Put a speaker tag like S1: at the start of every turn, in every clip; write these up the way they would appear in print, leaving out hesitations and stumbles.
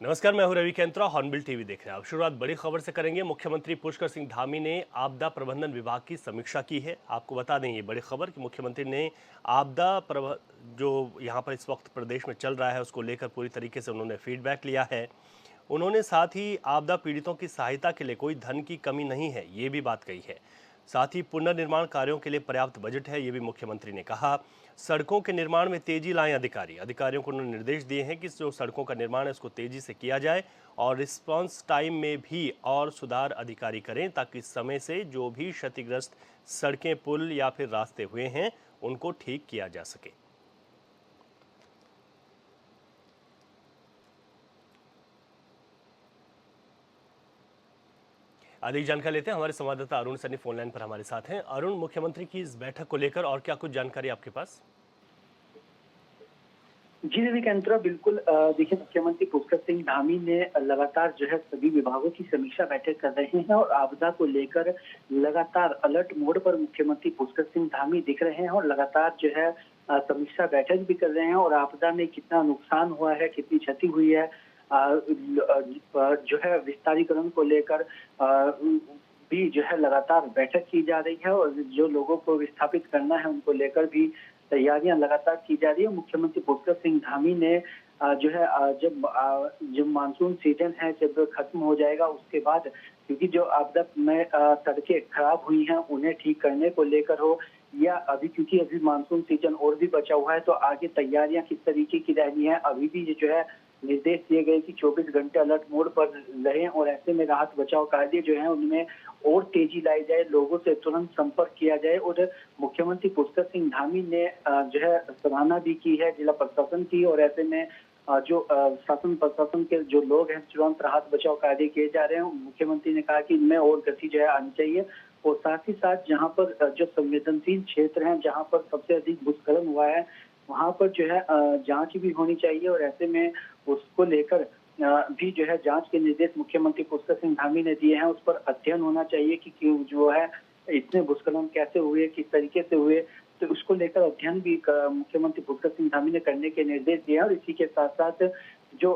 S1: नमस्कार, मैं हूं रवि केंत्रा। हॉर्नबिल टीवी देख रहे हैं आप। शुरुआत बड़ी खबर से करेंगे। मुख्यमंत्री पुष्कर सिंह धामी ने आपदा प्रबंधन विभाग की समीक्षा की है। आपको बता दें ये बड़ी खबर कि मुख्यमंत्री ने आपदा प्रब जो यहां पर इस वक्त प्रदेश में चल रहा है उसको लेकर पूरी तरीके से उन्होंने फीडबैक लिया है। उन्होंने साथ ही आपदा पीड़ितों की सहायता के लिए कोई धन की कमी नहीं है, ये भी बात कही है। साथ ही पुनर्निर्माण कार्यों के लिए पर्याप्त बजट है, ये भी मुख्यमंत्री ने कहा। सड़कों के निर्माण में तेजी लाएं अधिकारियों को उन्होंने निर्देश दिए हैं कि जो सड़कों का निर्माण है उसको तेजी से किया जाए और रिस्पांस टाइम में भी और सुधार अधिकारी करें ताकि समय से जो भी क्षतिग्रस्त सड़कें, पुल या फिर रास्ते हुए हैं उनको ठीक किया जा सके। अधिक जानकारी लेते हैं, हमारे संवाददाता अरुण सनी फोन लाइन पर हमारे साथ हैं। अरुण, मुख्यमंत्री की इस बैठक को लेकर और क्या कुछ जानकारी आपके पास?
S2: जी रवि केंद्रा बिल्कुल। देखिए, मुख्यमंत्री पुष्कर सिंह धामी ने लगातार जो है सभी विभागों की समीक्षा बैठक कर रहे हैं और आपदा को लेकर लगातार अलर्ट मोड पर मुख्यमंत्री पुष्कर सिंह धामी दिख रहे हैं और लगातार जो है समीक्षा बैठक भी कर रहे हैं और आपदा में कितना नुकसान हुआ है, कितनी क्षति हुई है, जो है विस्तारीकरण को लेकर भी जो है लगातार बैठक की जा रही है और जो लोगों को विस्थापित करना है उनको लेकर भी तैयारियां लगातार की जा रही है। मुख्यमंत्री पुष्कर सिंह धामी ने जो है जब मानसून सीजन है जब खत्म हो जाएगा उसके बाद, क्योंकि जो आपदा में सड़कें खराब हुई हैं उन्हें ठीक करने को लेकर हो या अभी, क्योंकि अभी मानसून सीजन और भी बचा हुआ है तो आगे तैयारियां किस तरीके की रहनी है, अभी भी जो है निर्देश दिए गए कि 24 घंटे अलर्ट मोड पर रहें और ऐसे में राहत बचाव कार्य जो है उनमें और तेजी लाई जाए, लोगों से तुरंत संपर्क किया जाए। और मुख्यमंत्री पुष्कर सिंह धामी ने जो है सराहना भी की है जिला प्रशासन की और ऐसे में जो शासन प्रशासन के जो लोग हैं तुरंत राहत बचाव कार्य किए जा रहे हैं। मुख्यमंत्री ने कहा कि इनमें और गति जो है आनी चाहिए और साथ ही साथ जहाँ पर जो संवेदनशील क्षेत्र हैं जहाँ पर सबसे अधिक भूस्खलन हुआ है वहाँ पर जो है जांच भी होनी चाहिए और ऐसे में उसको लेकर भी जो है जांच के निर्देश मुख्यमंत्री पुष्कर सिंह धामी ने दिए हैं। उस पर अध्ययन होना चाहिए कि क्यों जो है इतने भूस्खलन कैसे हुए, किस तरीके से हुए, तो उसको लेकर अध्ययन भी मुख्यमंत्री पुष्कर सिंह धामी ने करने के निर्देश दिए हैं। और इसी के साथ साथ जो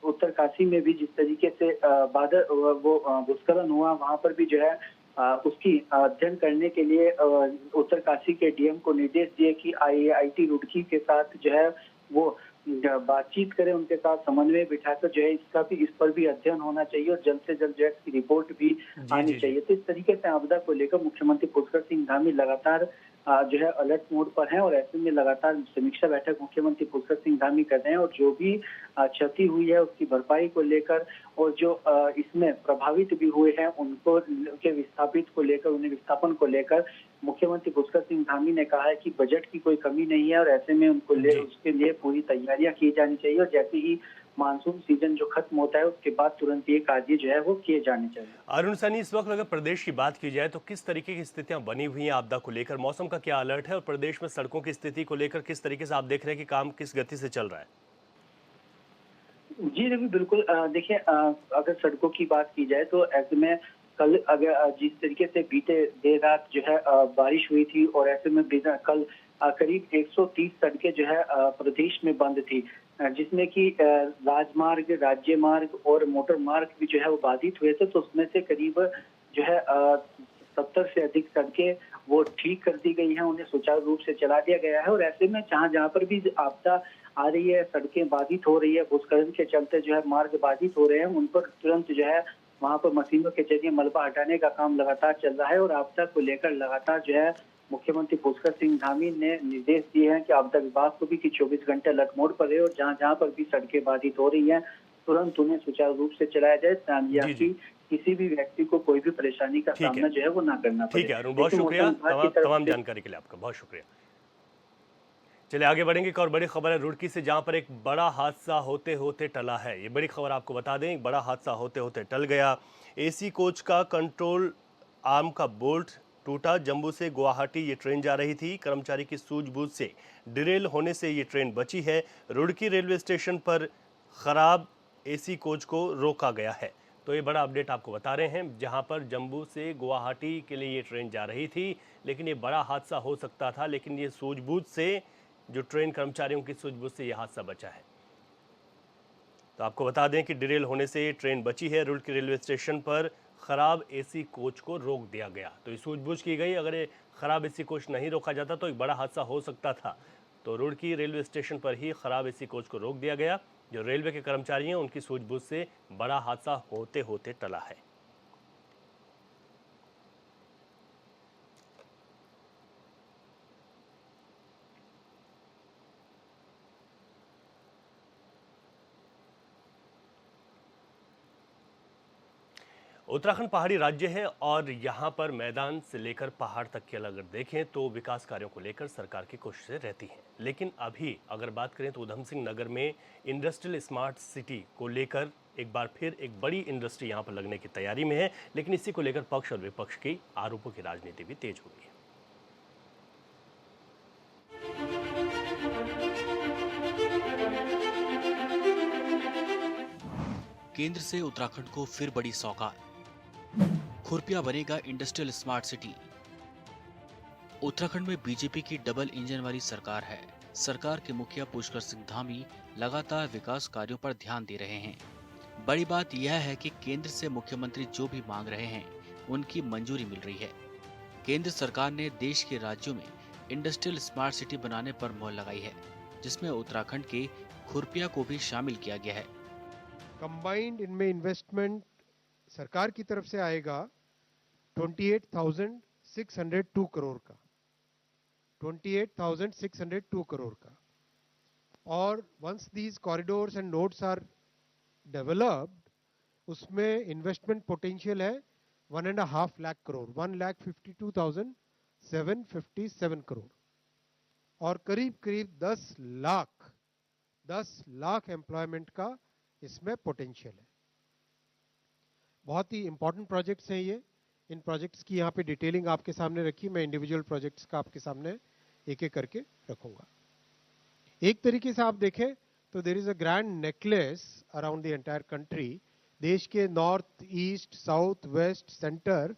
S2: उत्तरकाशी में भी जिस तरीके से बादल वो भूस्खलन हुआ वहां पर भी जो है उसकी अध्ययन करने के लिए उत्तरकाशी के डीएम को निर्देश दिए कि आईआईटी रुड़की के साथ जो है वो बातचीत करें, उनके साथ समन्वय बिठाकर जो है इस पर भी अध्ययन होना चाहिए और जल्द से जल्द जो है इसकी रिपोर्ट भी
S1: जी
S2: आनी
S1: जी जी।
S2: चाहिए। तो इस तरीके से आपदा को लेकर मुख्यमंत्री पुष्कर सिंह धामी लगातार जो है अलर्ट मोड पर हैं और ऐसे में लगातार समीक्षा बैठक मुख्यमंत्री पुष्कर सिंह धामी कर रहे हैं और जो भी क्षति हुई है उसकी भरपाई को लेकर और जो इसमें प्रभावित भी हुए हैं उनको के विस्थापित को लेकर, उन्हें विस्थापन को लेकर मुख्यमंत्री पुष्कर सिंह धामी ने कहा है कि बजट की कोई कमी नहीं है और ऐसे में
S1: जी।
S2: उसके लिए पूरी तैयारियां की जानी चाहिए और जैसे ही मानसून सीजन जो खत्म होता है उसके बाद तुरंत ये कार्य जो है वो किए जाने चाहिए।
S1: अरुण सैनी, इस वक्त अगर प्रदेश की बात की जाए तो किस तरीके की स्थितियां बनी हुई हैं आपदा को लेकर? मौसम का क्या अलर्ट है और प्रदेश में सड़कों की स्थिति को लेकर किस तरीके से आप देख रहे हैं कि काम किस गति से चल रहा है?
S2: जी रवि बिल्कुल। देखिए, अगर सड़कों की बात की जाए तो ऐसे में कल अगर जिस तरीके से बीते देर रात जो है बारिश हुई थी और ऐसे में कल करीब 130 सड़कें जो है प्रदेश में बंद थी, जिसमें कि राजमार्ग, राज्य मार्ग और मोटर मार्ग भी जो है वो बाधित हुए थे। तो उसमें से करीब जो है 70 से अधिक सड़कें वो ठीक कर दी गई हैं, उन्हें सुचारू रूप से चला दिया गया है और ऐसे में जहाँ जहाँ पर भी आपदा आ रही है, सड़कें बाधित हो रही है, भूस्खलन के चलते जो है मार्ग बाधित हो रहे हैं, उन पर तुरंत जो है वहां पर मशीनों के जरिए मलबा हटाने का काम लगातार चल रहा है और आपदा को लेकर लगातार जो है मुख्यमंत्री पुष्कर सिंह धामी ने निर्देश दिए हैं कि आपदा विभाग को भी कि 24 घंटे अलर्ट मोड पर रहे और जहाँ जहाँ पर भी सड़कें बाधित हो रही हैं तुरंत उन्हें सुचारू रूप से चलाया जाए या
S1: जी
S2: कि
S1: जी।
S2: किसी भी व्यक्ति को कोई भी परेशानी का
S1: ठीक है।
S2: सामना जो है वो ना करना
S1: ठीक
S2: पड़े।
S1: है अरुण, बहुत
S2: देखिए, मौसम
S1: शुक्रिया
S2: विभाग की
S1: तमाम
S2: तरफ
S1: तमाम
S2: से
S1: जानकारी के लिए। आपका बहुत शुक्रिया। चलिए आगे बढ़ेंगे। एक और बड़ी खबर है रुड़की से, जहां पर एक बड़ा हादसा होते होते टला है। ये बड़ी खबर आपको बता दें, एक बड़ा हादसा होते होते टल गया। एसी कोच का कंट्रोल आर्म का बोल्ट टूटा। जम्मू से गुवाहाटी ये ट्रेन जा रही थी। कर्मचारी की सूझबूझ से डिरेल होने से ये ट्रेन बची है। रुड़की रेलवे स्टेशन पर खराब एसी कोच को रोका गया है। तो ये बड़ा अपडेट आपको बता रहे हैं, जहां पर जम्मू से गुवाहाटी के लिए ये ट्रेन जा रही थी, लेकिन ये बड़ा हादसा हो सकता था, लेकिन ये सूझबूझ से, जो ट्रेन कर्मचारियों की सूझबूझ से यह हादसा बचा है। तो आपको बता दें कि डिरेल होने से ट्रेन बची है। रुड़की रेलवे स्टेशन पर खराब एसी कोच को रोक दिया गया। तो ये सूझबूझ की गई, अगर ये खराब एसी कोच नहीं रोका जाता तो एक बड़ा हादसा हो सकता था। तो रुड़की रेलवे स्टेशन पर ही खराब एसी कोच को रोक दिया गया। जो रेलवे के कर्मचारी हैं उनकी सूझबूझ से बड़ा हादसा होते होते टला है। उत्तराखंड पहाड़ी राज्य है और यहाँ पर मैदान से लेकर पहाड़ तक के अगर देखें तो विकास कार्यों को लेकर सरकार की कोशिशें रहती हैं। लेकिन अभी अगर बात करें तो उधम सिंह नगर में इंडस्ट्रियल स्मार्ट सिटी को लेकर एक बार फिर एक बड़ी इंडस्ट्री यहाँ पर लगने की तैयारी में है। लेकिन इसी को लेकर पक्ष और विपक्ष की आरोपों की राजनीति भी तेज हो गई है।
S3: केंद्र से उत्तराखंड को फिर बड़ी सौगात। खुरपिया बनेगा इंडस्ट्रियल स्मार्ट सिटी। उत्तराखंड में बीजेपी की डबल इंजन वाली सरकार है। सरकार के मुखिया पुष्कर सिंह धामी लगातार विकास कार्यों पर ध्यान दे रहे हैं। बड़ी बात यह है कि केंद्र से मुख्यमंत्री जो भी मांग रहे हैं उनकी मंजूरी मिल रही है। केंद्र सरकार ने देश के राज्यों में इंडस्ट्रियल स्मार्ट सिटी बनाने पर मोहर लगाई है, जिसमें उत्तराखंड के खुरपिया को भी शामिल किया गया है।
S4: कंबाइंड इनमें इन्वेस्टमेंट सरकार की तरफ से आएगा 28,602 करोड़ का, 28,602 करोड़ का। और once these corridors and nodes are developed, उसमें इन्वेस्टमेंट पोटेंशियल है 1.5 लाख करोड़, 1,52,757 करोड़। और करीब करीब 10 लाख एम्प्लॉयमेंट का इसमें पोटेंशियल है। बहुत ही इंपॉर्टेंट प्रोजेक्ट्स हैं ये। इन प्रोजेक्ट्स की यहाँ पे डिटेलिंग आपके सामने रखी, मैं इंडिविजुअल प्रोजेक्ट्स का आपके सामने एक एक करके रखूंगा। एक तरीके से आप देखें तो there is a grand necklace around the entire country. देश के north, east, south, west, centre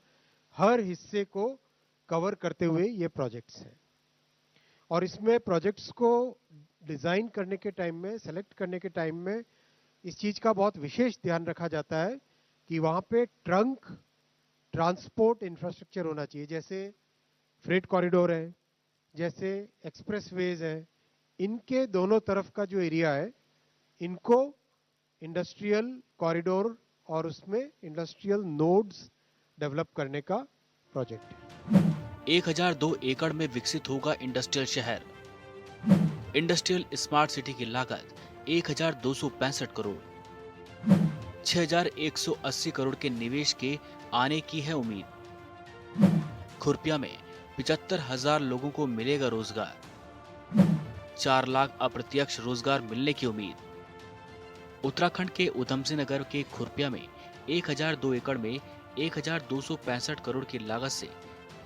S4: हर हिस्से को कवर करते हुए ये प्रोजेक्ट्स हैं। और इसमें प्रोजेक्ट्स को डिजाइन करने के टाइम में, सेलेक्ट करने के टाइम में इस चीज का बहुत विशेष ध्यान रखा जाता है कि वहां पे ट्रंक ट्रांसपोर्ट इंफ्रास्ट्रक्चर होना चाहिए। जैसे फ्रेट कॉरिडोर है, जैसे एक्सप्रेसवेज है, इनके दोनों तरफ का जो एरिया है इनको इंडस्ट्रियल कॉरिडोर और उसमें इंडस्ट्रियल नोड्स डेवलप करने का प्रोजेक्ट है।
S3: 1002 एकड़ में विकसित होगा इंडस्ट्रियल शहर। इंडस्ट्रियल स्मार्ट सिटी की लागत 1,265 करोड़। 6,180 करोड़ के निवेश के आने की है उम्मीद। खुरपिया में 75,000 लोगों को मिलेगा रोजगार। 4 लाख अप्रत्यक्ष रोजगार मिलने की उम्मीद। उत्तराखंड के उधम सिंह नगर के खुरपिया में 1,002 एकड़ में 1,265 करोड़ की लागत से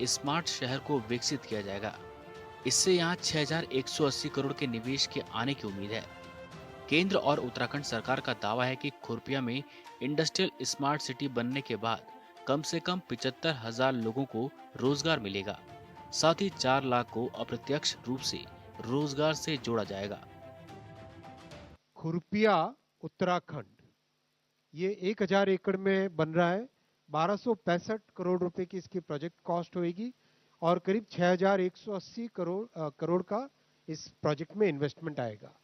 S3: स्मार्ट शहर को विकसित किया जाएगा। इससे यहाँ 6,180 करोड़ के निवेश के आने की उम्मीद है। केंद्र और उत्तराखंड सरकार का दावा है कि खुरपिया में इंडस्ट्रियल स्मार्ट सिटी बनने के बाद कम से कम 75,000 लोगों को रोजगार मिलेगा। साथ ही 4 लाख को अप्रत्यक्ष रूप से रोजगार से जोड़ा जाएगा।
S4: खुरपिया उत्तराखंड ये 1,000 एकड़ में बन रहा है। 1,265 करोड़ रुपए की इसकी प्रोजेक्ट कॉस्ट होगी और करीब 6,180 करोड़ का इस प्रोजेक्ट में इन्वेस्टमेंट आएगा।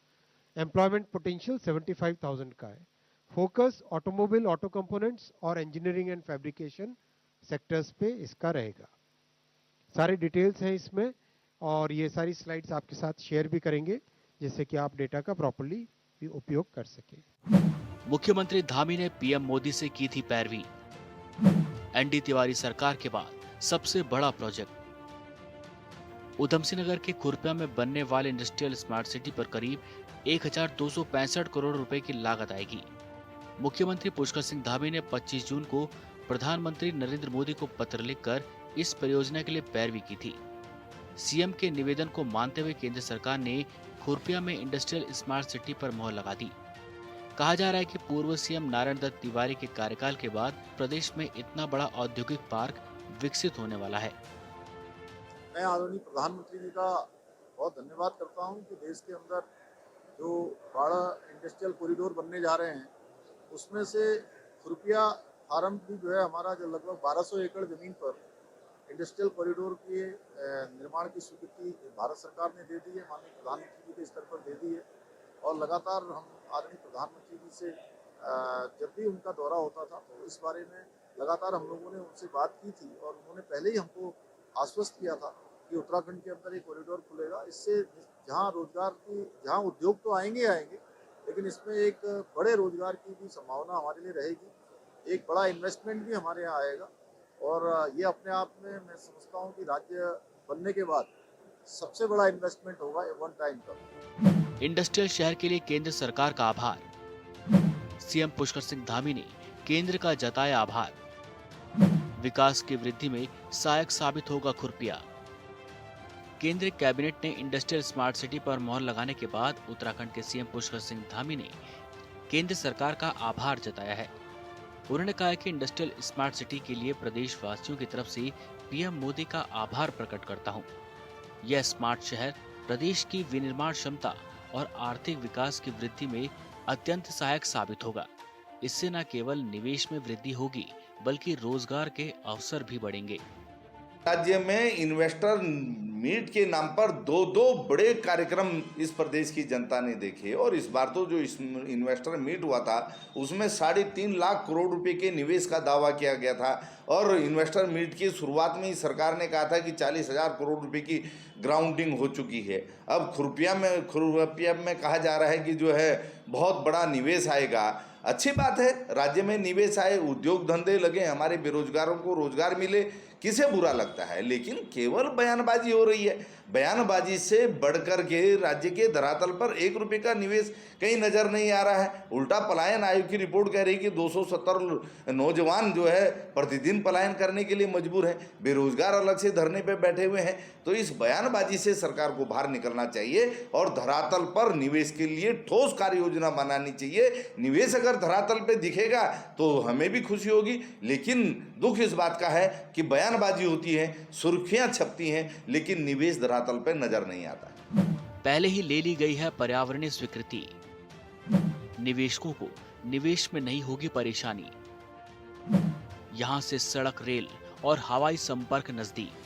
S4: एम्प्लॉयमेंट पोटेंशियल 75,000 का है। फोकस ऑटोमोबाइल, ऑटो कंपोनेंट्स और इंजीनियरिंग एंड फैब्रिकेशन सेक्टर्स पे इसका रहेगा। सारे डिटेल्स हैं इसमें और ये सारी स्लाइड्स आपके साथ शेयर भी करेंगे जिससे कि आप डेटा का प्रॉपर्ली भी उपयोग कर सके।
S3: मुख्यमंत्री धामी ने पीएम मोदी से की थी पैरवी। एनडी तिवारी सरकार के बाद सबसे बड़ा प्रोजेक्ट। उधम सिंह नगर के खुरपिया में बनने वाले इंडस्ट्रियल स्मार्ट सिटी पर करीब 1,265 करोड़ रुपए की लागत आएगी। मुख्यमंत्री पुष्कर सिंह धामी ने 25 जून को प्रधानमंत्री नरेंद्र मोदी को पत्र लिखकर इस परियोजना के लिए पैरवी की थी। सीएम के निवेदन को मानते हुए केंद्र सरकार ने खुरपिया में इंडस्ट्रियल स्मार्ट सिटी पर मोहर लगा दी। कहा जा रहा है कि पूर्व सीएम नारायण दत्त तिवारी के कार्यकाल के बाद प्रदेश में इतना बड़ा औद्योगिक पार्क विकसित होने वाला है।
S5: मैं आदरणीय प्रधानमंत्री जी का बहुत धन्यवाद करता हूं कि देश के अंदर जो बड़ा इंडस्ट्रियल कॉरिडोर बनने जा रहे हैं उसमें से खुरपिया फार्म भी जो है हमारा जो लगभग 1200 एकड़ जमीन पर इंडस्ट्रियल कॉरिडोर के निर्माण की स्वीकृति भारत सरकार ने दे दी है, माननीय प्रधानमंत्री जी के स्तर पर दे दी है। और लगातार हम आदरणीय प्रधानमंत्री जी से जब भी उनका दौरा होता था तो इस बारे में लगातार हम लोगों ने उनसे बात की थी और उन्होंने पहले ही हमको आश्वस्त किया था कि उत्तराखंड के अंदर एक कॉरिडोर खुलेगा। इससे जहाँ रोजगार की, जहाँ उद्योग तो आएंगे आएंगे, लेकिन इसमें एक बड़े रोजगार की भी संभावना हमारे लिए रहेगी। एक बड़ा इन्वेस्टमेंट भी हमारे यहाँ आएगा और ये अपने आप में मैं समझता हूँ कि राज्य बनने के बाद सबसे बड़ा इन्वेस्टमेंट होगा वन टाइम का।
S3: इंडस्ट्रियल शहर के लिए केंद्र सरकार का आभार। सीएम पुष्कर सिंह धामी ने केंद्र का जताया आभार। विकास की वृद्धि में सहायक साबित होगा खुरपिया। केंद्रीय कैबिनेट ने इंडस्ट्रियल स्मार्ट सिटी पर मोहर लगाने के बाद उत्तराखंड के सीएम पुष्कर सिंह धामी ने केंद्र सरकार का आभार जताया है। उन्होंने कहा कि इंडस्ट्रियल स्मार्ट सिटी के लिए प्रदेश वासियों की तरफ से पीएम मोदी का आभार प्रकट करता हूं। यह स्मार्ट शहर प्रदेश की विनिर्माण क्षमता और आर्थिक विकास की वृद्धि में अत्यंत सहायक साबित होगा। इससे न केवल निवेश में वृद्धि होगी बल्कि रोजगार के अवसर भी बढ़ेंगे।
S6: राज्य में इन्वेस्टर मीट के नाम पर दो बड़े कार्यक्रम इस प्रदेश की जनता ने देखे और इस बार तो जो इन्वेस्टर मीट हुआ था उसमें 3.5 लाख करोड़ रुपए के निवेश का दावा किया गया था और इन्वेस्टर मीट की शुरुआत में ही सरकार ने कहा था कि 40,000 करोड़ रुपए की ग्राउंडिंग हो चुकी है। अब खुरपिया में कहा जा रहा है कि जो है बहुत बड़ा निवेश आएगा। अच्छी बात है, राज्य में निवेश आए, उद्योग धंधे लगे, हमारे बेरोजगारों को रोजगार मिले, किसे बुरा लगता है। लेकिन केवल बयानबाजी हो रही है। बयानबाजी से बढ़कर के राज्य के धरातल पर 1 रुपये का निवेश कहीं नजर नहीं आ रहा है। उल्टा पलायन आयोग की रिपोर्ट कह रही कि 270 नौजवान जो है प्रतिदिन पलायन करने के लिए मजबूर हैं, बेरोजगार अलग से धरने पे बैठे हुए हैं। तो इस बयानबाजी से सरकार को बाहर निकलना चाहिए और धरातल पर निवेश के लिए ठोस कार्य योजना बनानी चाहिए। निवेश अगर धरातल पे दिखेगा तो हमें भी खुशी होगी, लेकिन दुख इस बात का है कि बयानबाजी होती है, सुर्खियां छपती हैं, लेकिन निवेश धरातल पे नजर नहीं आता।
S3: पहले ही ले ली गई है पर्यावरणीय स्वीकृति। निवेशकों को निवेश में नहीं होगी परेशानी। यहां से सड़क, रेल और हवाई संपर्क नजदीक।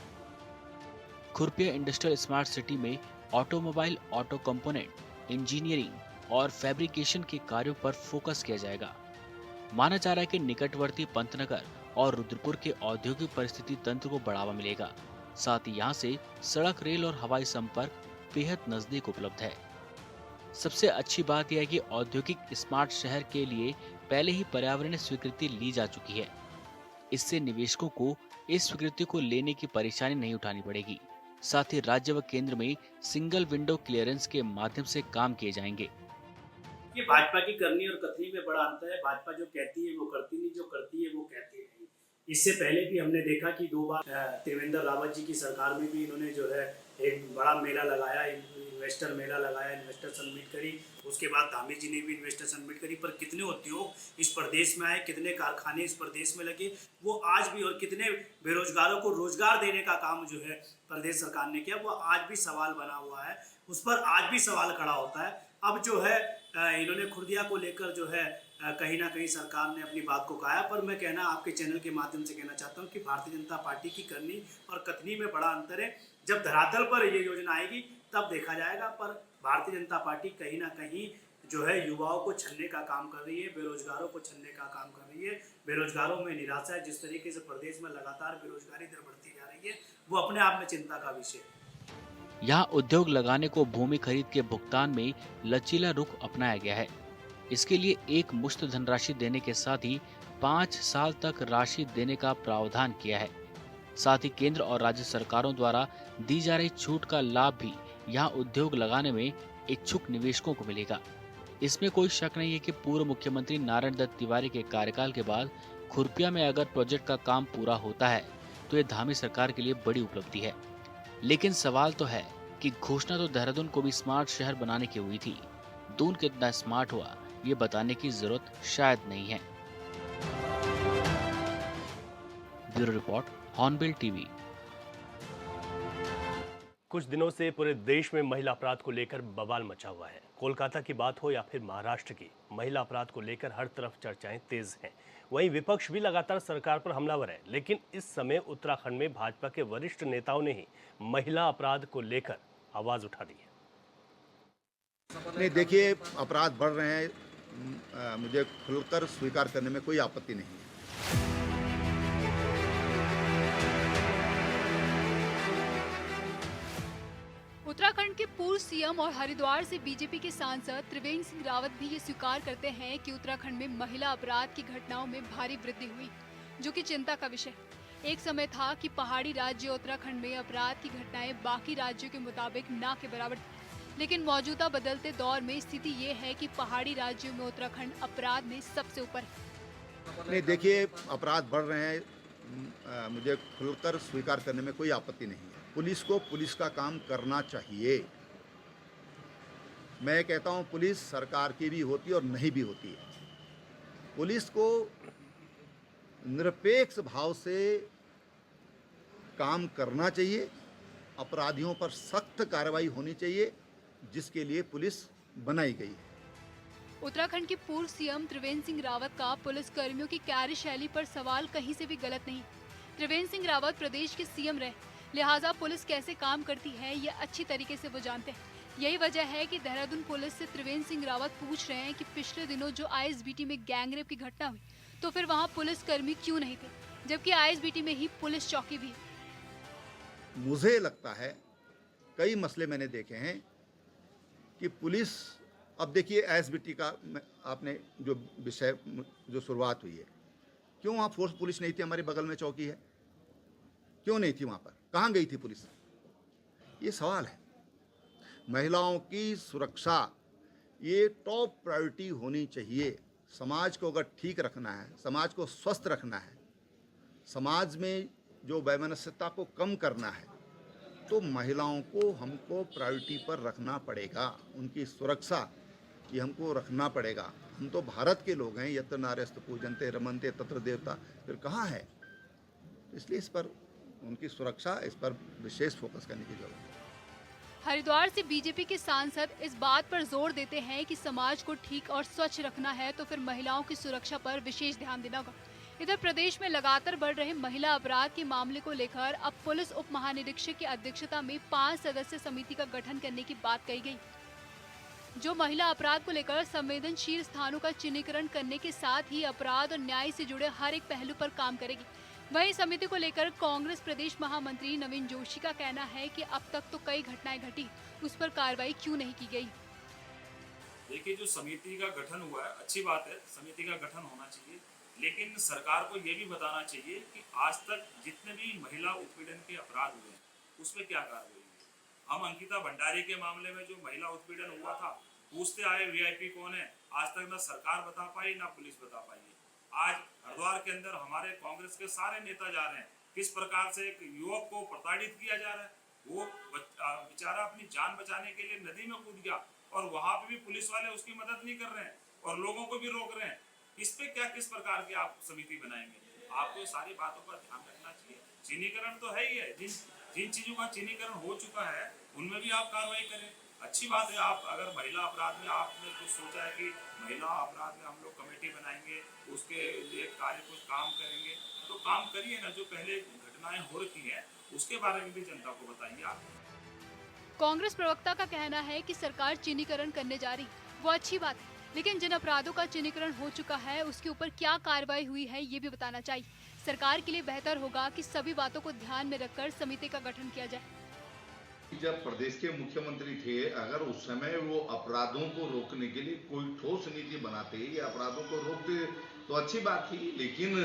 S3: खुरपिया इंडस्ट्रियल स्मार्ट सिटी में ऑटोमोबाइल, ऑटो कंपोनेंट, इंजीनियरिंग और फैब्रिकेशन के कार्यों पर फोकस किया जाएगा। माना जा रहा है कि निकटवर्ती पंतनगर और रुद्रपुर के औद्योगिक परिस्थिति तंत्र को बढ़ावा मिलेगा। साथ ही यहाँ से सड़क, रेल और हवाई संपर्क बेहद नजदीक उपलब्ध है। सबसे अच्छी बात यह है कि औद्योगिक स्मार्ट शहर के लिए पहले ही पर्यावरणीय स्वीकृति ली जा चुकी है। इससे निवेशकों को इस स्वीकृति को लेने की परेशानी नहीं उठानी पड़ेगी। साथ ही राज्य व केंद्र में सिंगल विंडो क्लियरेंस के माध्यम से काम किए जाएंगे।
S7: ये भाजपा की करनी और कथनी में बड़ा अंतर है। भाजपा जो कहती है वो करती नहीं, जो करती है वो कहती नहीं। इससे पहले भी हमने देखा कि 2 बार त्रिवेंद्र रावत जी की सरकार में भी इन्होंने जो है एक बड़ा मेला लगाया, इन्वेस्टर मेला लगाया, इन्वेस्टर समिट करी। उसके बाद धामी जी ने भी इन्वेस्टर समिट करी। पर कितने उद्योग इस प्रदेश में आए, कितने कारखाने इस प्रदेश में लगे, वो आज भी, और कितने बेरोजगारों को रोजगार देने का काम जो है प्रदेश सरकार ने किया, वो आज भी सवाल बना हुआ है। उस पर आज भी सवाल खड़ा होता है। अब जो है इन्होंने खुर्दिया को लेकर जो है कहीं ना कहीं सरकार ने अपनी बात को कहा। पर मैं कहना आपके चैनल के माध्यम से कहना चाहता हूं कि भारतीय जनता पार्टी की करनी और कथनी में बड़ा अंतर है। जब धरातल पर ये योजना आएगी तब देखा जाएगा। पर भारतीय जनता पार्टी कहीं ना कहीं जो है युवाओं को छलने का काम कर रही है, बेरोजगारों को छलने का काम कर रही है। बेरोजगारों में निराशा है। जिस तरीके से प्रदेश में लगातार बेरोजगारी दर बढ़ती जा रही है, वो अपने आप में चिंता का विषय है।
S3: यहाँ उद्योग लगाने को भूमि खरीद के भुगतान में लचीला रुख अपनाया गया है। इसके लिए एक मुश्त धनराशि देने के साथ ही 5 साल तक राशि देने का प्रावधान किया है। साथ ही केंद्र और राज्य सरकारों द्वारा दी जा रही छूट का लाभ भी यहाँ उद्योग लगाने में इच्छुक निवेशकों को मिलेगा। इसमें कोई शक नहीं है कि पूर्व मुख्यमंत्री नारायण दत्त तिवारी के कार्यकाल के बाद खुरपिया में अगर प्रोजेक्ट का काम पूरा होता है तो ये धामी सरकार के लिए बड़ी उपलब्धि है। लेकिन सवाल तो है कि घोषणा तो देहरादून को भी स्मार्ट शहर बनाने की हुई थी। दून कितना स्मार्ट हुआ ये बताने की जरूरत शायद नहीं है। Bureau report, hornbill TV.
S1: कुछ दिनों से पूरे देश में महिला अपराध को लेकर बवाल मचा हुआ है। कोलकाता की बात हो या फिर महाराष्ट्र की, महिला अपराध को लेकर हर तरफ चर्चाएं तेज हैं। वहीं विपक्ष भी लगातार सरकार पर हमलावर है, लेकिन इस समय उत्तराखंड में भाजपा के वरिष्ठ नेताओं ने ही महिला अपराध को लेकर आवाज उठा दी है।
S5: नहीं, देखिए, अपराध बढ़ रहे हैं, मुझे खुलकर स्वीकार करने में कोई आपत्ति नहीं है।
S8: उत्तराखंड के पूर्व सीएम और हरिद्वार से बीजेपी के सांसद त्रिवेंद्र सिंह रावत भी ये स्वीकार करते हैं कि उत्तराखंड में महिला अपराध की घटनाओं में भारी वृद्धि हुई, जो कि चिंता का विषय। एक समय था कि पहाड़ी राज्य उत्तराखंड में अपराध की घटनाएं बाकी राज्यों के मुताबिक ना के बराबर थी, लेकिन मौजूदा बदलते दौर में स्थिति ये है कि पहाड़ी राज्यों में उत्तराखंड अपराध में सबसे ऊपर है।
S5: नहीं, देखिए, अपराध बढ़ रहे हैं, मुझे खुलकर स्वीकार करने में कोई आपत्ति नहीं है। पुलिस को पुलिस का काम करना चाहिए। मैं कहता हूं, पुलिस सरकार की भी होती है और नहीं भी होती है। पुलिस को निरपेक्ष भाव से काम करना चाहिए। अपराधियों पर सख्त कार्रवाई होनी चाहिए, जिसके लिए पुलिस बनाई गई है।
S8: उत्तराखंड के पूर्व सीएम त्रिवेंद्र सिंह रावत का पुलिस कर्मियों की कार्यशैली पर सवाल कहीं से भी गलत नहीं। त्रिवेंद्र सिंह रावत प्रदेश के सीएम रहे, लिहाजा पुलिस कैसे काम करती है ये अच्छी तरीके से वो जानते हैं। यही वजह है कि देहरादून पुलिस से त्रिवेंद्र सिंह रावत पूछ रहे हैं कि पिछले दिनों जो आईएसबीटी में गैंगरेप की घटना हुई, तो फिर वहाँ पुलिस कर्मी क्यों नहीं थे, जबकि आईएसबीटी में ही पुलिस चौकी भी है।
S5: मुझे लगता है कई मसले मैंने देखे हैं कि पुलिस, अब देखिए आईएसबीटी का आपने जो विषय जो शुरुआत हुई है, क्यों वहाँ फोर्स पुलिस नहीं थी? हमारे बगल में चौकी है, क्यों नहीं थी वहाँ पर? कहाँ गई थी पुलिस? ये सवाल है। महिलाओं की सुरक्षा ये टॉप प्रायोरिटी होनी चाहिए। समाज को अगर ठीक रखना है, समाज को स्वस्थ रखना है, समाज में जो वैमनस्यता को कम करना है, तो महिलाओं को हमको प्रायोरिटी पर रखना पड़ेगा। उनकी सुरक्षा ये हमको रखना पड़ेगा। हम तो भारत के लोग हैं। यत्र नार्यस्तु पूजन्ते रमन्ते तत्र देवता, फिर कहाँ है? इसलिए इस पर उनकी सुरक्षा, इस पर विशेष फोकस करने की जरूरत है।
S8: हरिद्वार से बीजेपी के सांसद इस बात पर जोर देते हैं कि समाज को ठीक और स्वच्छ रखना है तो फिर महिलाओं की सुरक्षा पर विशेष ध्यान देना होगा। इधर प्रदेश में लगातार बढ़ रहे महिला अपराध के मामले को लेकर अब पुलिस उप महानिरीक्षक की अध्यक्षता में 5 सदस्यीय समिति का गठन करने की बात कही गई, जो महिला अपराध को लेकर संवेदनशील स्थानों का चिन्हीकरण करने के साथ ही अपराध और न्याय से जुड़े हर एक पहलू पर काम करेगी। वहीं समिति को लेकर कांग्रेस प्रदेश महामंत्री नवीन जोशी का कहना है कि अब तक तो कई घटनाएं घटी, उस पर कार्रवाई क्यों नहीं की गई।
S9: देखिए, जो समिति का गठन हुआ है, अच्छी बात है, समिति का गठन होना चाहिए, लेकिन सरकार को ये भी बताना चाहिए कि आज तक जितने भी महिला उत्पीड़न के अपराध हुए हैं उसमें क्या कार्रवाई हुई। हम अंकिता भंडारी के मामले में जो महिला उत्पीड़न हुआ था, पूछते आए वीआईपी कौन है, आज तक ना सरकार बता पाई ना पुलिस बता पाई है। आज हरिद्वार के अंदर हमारे कांग्रेस के सारे नेता जा रहे हैं, किस प्रकार से एक युवक को प्रताड़ित किया जा रहा है। वो बेचारा अपनी जान बचाने के लिए नदी में कूद गया और वहां पे भी पुलिस वाले उसकी मदद नहीं कर रहे हैं और लोगों को भी रोक रहे हैं। इस पे क्या, किस प्रकार की आप समिति बनाएंगे? आपको सारी बातों पर ध्यान रखना चाहिए। चिन्हीकरण तो है ही है, जिन चीजों का चिन्हीकरण हो चुका है उनमें भी आप कार्रवाई करें। अच्छी बात है, आप अगर महिला अपराध में आपने कुछ सोचा है कि महिला अपराध में हम लोग कमेटी बनाएंगे, उसके लिए कार्य कुछ काम करेंगे, तो काम करिए ना। जो पहले घटनाएं हो रखी हैं उसके बारे में भी जनता को बताइए आप।
S8: कांग्रेस प्रवक्ता का कहना है कि सरकार चिन्हीकरण करने जा रही, वो अच्छी बात है, लेकिन जिन अपराधों का चिन्हीकरण हो चुका है उसके ऊपर क्या कार्रवाई हुई है ये भी बताना चाहिए। सरकार के लिए बेहतर होगा कि सभी बातों को ध्यान में रखकर समिति का गठन किया जाए।
S6: जब प्रदेश के मुख्यमंत्री थे, अगर उस समय वो अपराधों को रोकने के लिए कोई ठोस नीति बनाते या अपराधों को रोकते तो अच्छी बात थी, लेकिन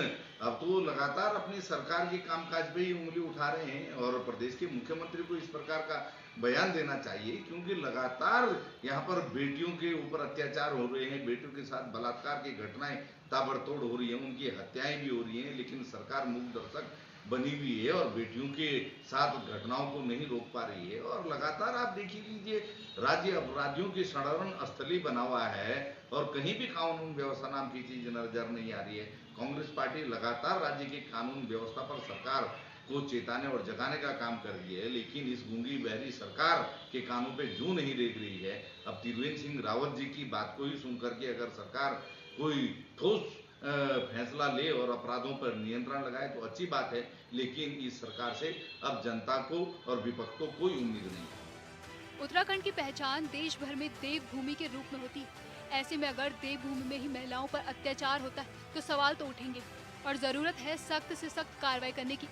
S6: अब तो लगातार अपनी सरकार के कामकाज पे ही उंगली उठा रहे हैं और प्रदेश के मुख्यमंत्री को इस प्रकार का बयान देना चाहिए, क्योंकि लगातार यहाँ पर बेटियों के ऊपर अत्याचार हो रहे हैं, बेटियों के साथ बलात्कार की घटनाएं ताबड़तोड़ हो रही हैं, उनकी हत्याएं भी हो रही हैं, लेकिन सरकार मूक दर्शक बनी हुई है और बेटियों के साथ घटनाओं को नहीं रोक पा रही है। और लगातार आप देख लीजिए, राज्य अपराधियों की षड्यंत्र स्थली बना हुआ है और कहीं भी कानून व्यवस्था नाम की चीज नजर नहीं आ रही है। कांग्रेस पार्टी लगातार राज्य की कानून व्यवस्था पर सरकार को चेताने और जगाने का काम कर रही है, लेकिन इस गूंगी बहरी सरकार के कानों पे जूं नहीं देख रही है। अब त्रिवेंद्र सिंह रावत जी की बात को ही सुनकर के अगर सरकार कोई ठोस फैसला ले और अपराधों पर नियंत्रण लगाए तो अच्छी बात है, लेकिन इस सरकार से अब जनता को और विपक्ष को कोई उम्मीद नहीं है।
S8: उत्तराखंड की पहचान देश भर में देवभूमि के रूप में होती है। ऐसे में अगर देवभूमि में ही महिलाओं पर अत्याचार होता है तो सवाल तो उठेंगे और जरूरत है सख्त से सख्त कार्रवाई करने की।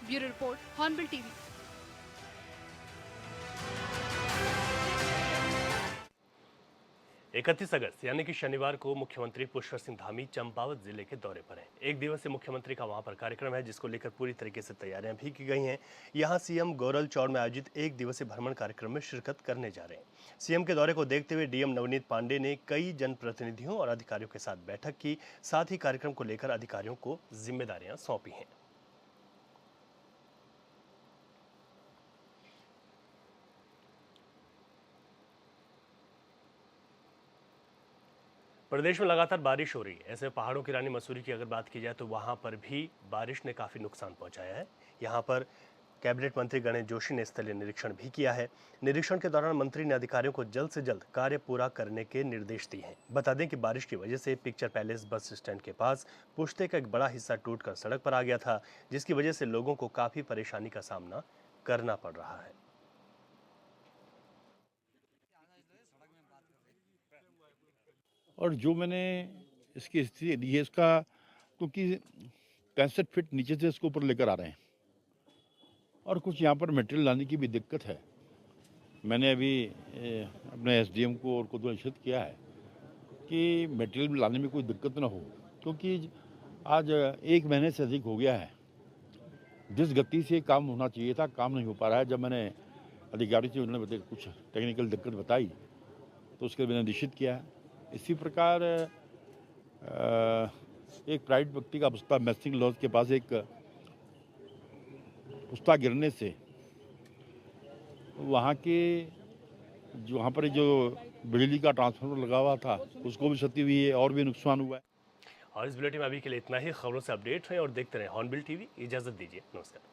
S8: Bureau report, hornbill TV.
S1: इकतीस अगस्त यानी कि शनिवार को मुख्यमंत्री पुष्कर सिंह धामी चंपावत जिले के दौरे पर हैं। एक दिवसीय मुख्यमंत्री का वहां पर कार्यक्रम है, जिसको लेकर पूरी तरीके से तैयारियां भी की गई हैं। यहां सीएम गोरल चौड़ में आयोजित एक दिवसीय भ्रमण कार्यक्रम में शिरकत करने जा रहे हैं। सीएम के दौरे को देखते हुए डीएम नवनीत पांडे ने कई जनप्रतिनिधियों और अधिकारियों के साथ बैठक की। साथ ही कार्यक्रम को लेकर अधिकारियों को जिम्मेदारियां सौंपी हैं। प्रदेश में लगातार बारिश हो रही है। ऐसे पहाड़ों की रानी मसूरी की अगर बात की जाए तो वहां पर भी बारिश ने काफी नुकसान पहुंचाया है। यहां पर कैबिनेट मंत्री गणेश जोशी ने स्थलीय निरीक्षण भी किया है। निरीक्षण के दौरान मंत्री ने अधिकारियों को जल्द से जल्द कार्य पूरा करने के निर्देश दिए हैं। बता दें कि बारिश की वजह से पिक्चर पैलेस बस स्टैंड के पास पुश्ते का एक बड़ा हिस्सा टूटकर सड़क पर आ गया था, जिसकी वजह से लोगों को काफी परेशानी का सामना करना पड़ रहा है।
S10: और जो मैंने इसकी स्थिति दी है इसका, क्योंकि 65 फीट नीचे से इसको ऊपर लेकर आ रहे हैं और कुछ यहाँ पर मटेरियल लाने की भी दिक्कत है। मैंने अभी अपने एसडीएम को और को निश्चित किया है कि मटेरियल लाने में कोई दिक्कत ना हो, क्योंकि आज 1 महीने से अधिक हो गया है। जिस गति से काम होना चाहिए था काम नहीं हो पा रहा है। जब मैंने अधिकारी से उन्होंने कुछ टेक्निकल दिक्कत बताई तो उसके मैंने निश्चित किया है। इसी प्रकार एक प्राइवेट व्यक्ति का पुस्ता मैसिंग लॉज के पास एक पुस्ता गिरने से वहाँ पर जो बिजली का ट्रांसफार्मर लगा हुआ था उसको भी क्षति हुई है और भी नुकसान हुआ है।
S1: और इस बुलेटिन में अभी के लिए इतना ही। खबरों से अपडेट रहें और देखते रहें हॉर्नबिल टीवी। इजाजत दीजिए, नमस्कार।